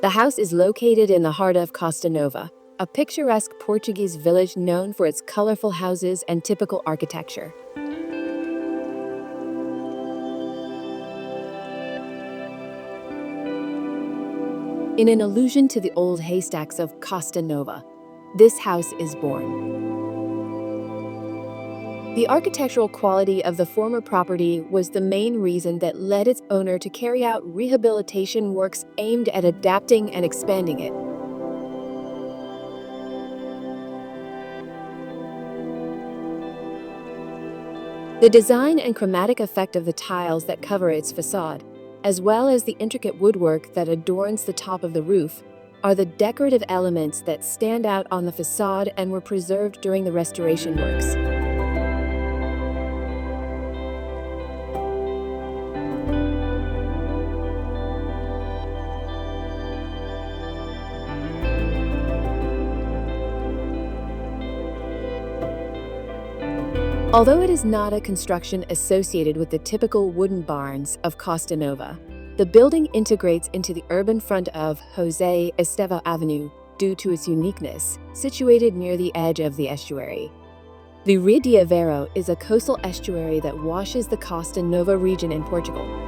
The house is located in the heart of Costa Nova, a picturesque Portuguese village known for its colorful houses and typical architecture. In an allusion to the old haystacks of Costa Nova, this house is born. The architectural quality of the former property was the main reason that led its owner to carry out rehabilitation works aimed at adapting and expanding it. The design and chromatic effect of the tiles that cover its facade, as well as the intricate woodwork that adorns the top of the roof, are the decorative elements that stand out on the facade and were preserved during the restoration works. Although it is not a construction associated with the typical wooden barns of Costa Nova, the building integrates into the urban front of José Estevão Avenue due to its uniqueness, situated near the edge of the estuary. The Rio de Aveiro is a coastal estuary that washes the Costa Nova region in Portugal.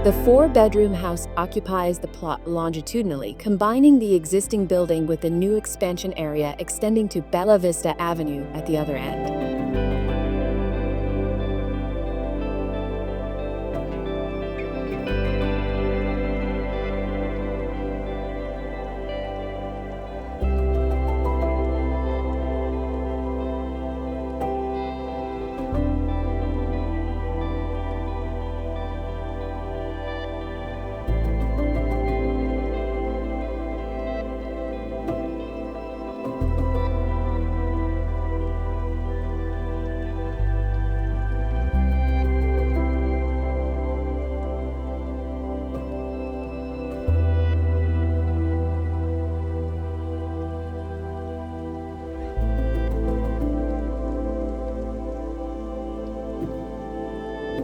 The four-bedroom house occupies the plot longitudinally, combining the existing building with the new expansion area extending to Bela Vista Avenue at the other end.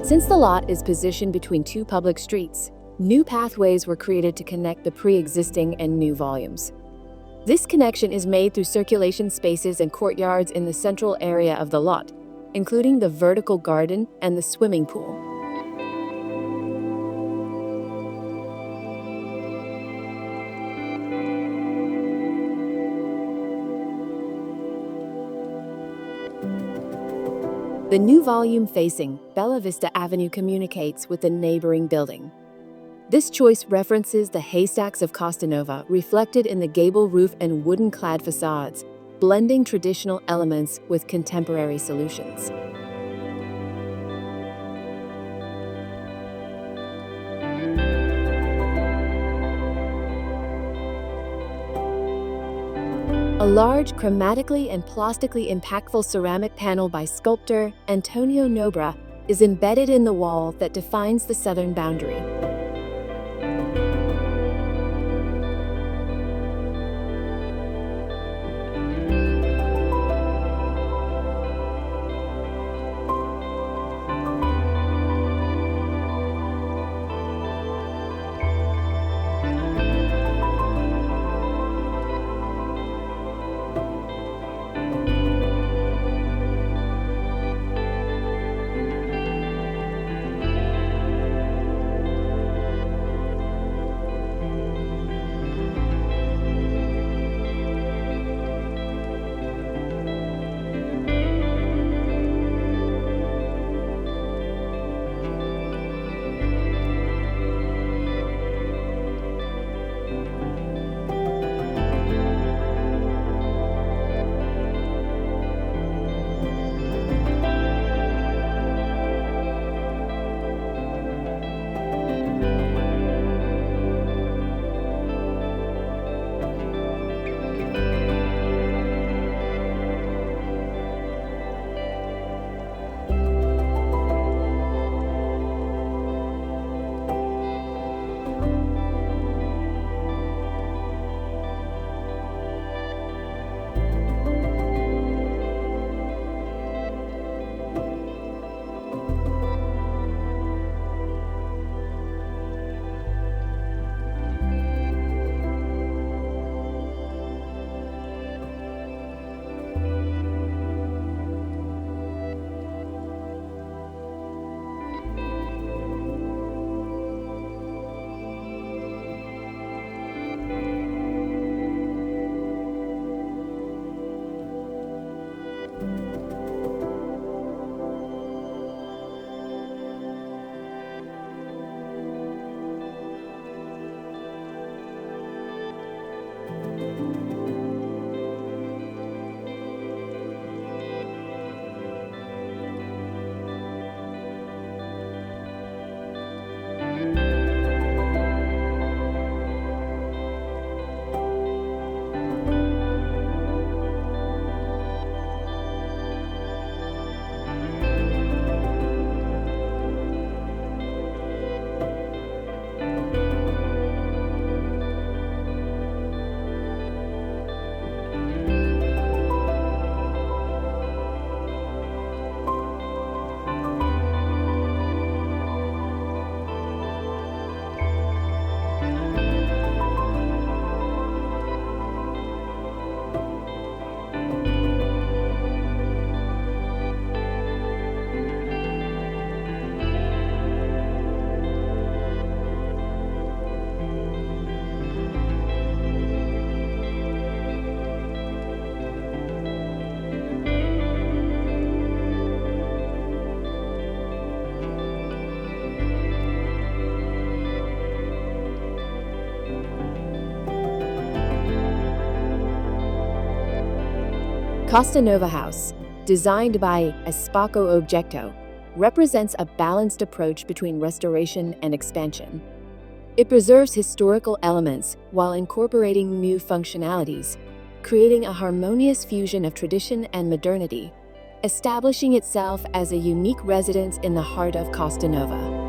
Since the lot is positioned between two public streets, new pathways were created to connect the pre-existing and new volumes. This connection is made through circulation spaces and courtyards in the central area of the lot, including the vertical garden and the swimming pool. The new volume facing Bela Vista Avenue communicates with the neighboring building. This choice references the haystacks of Costa Nova reflected in the gable roof and wooden-clad facades, blending traditional elements with contemporary solutions. A large, chromatically and plastically impactful ceramic panel by sculptor António Nobre is embedded in the wall that defines the southern boundary. Costa Nova House, designed by Espaço Objecto, represents a balanced approach between restoration and expansion. It preserves historical elements while incorporating new functionalities, creating a harmonious fusion of tradition and modernity, establishing itself as a unique residence in the heart of Costa Nova.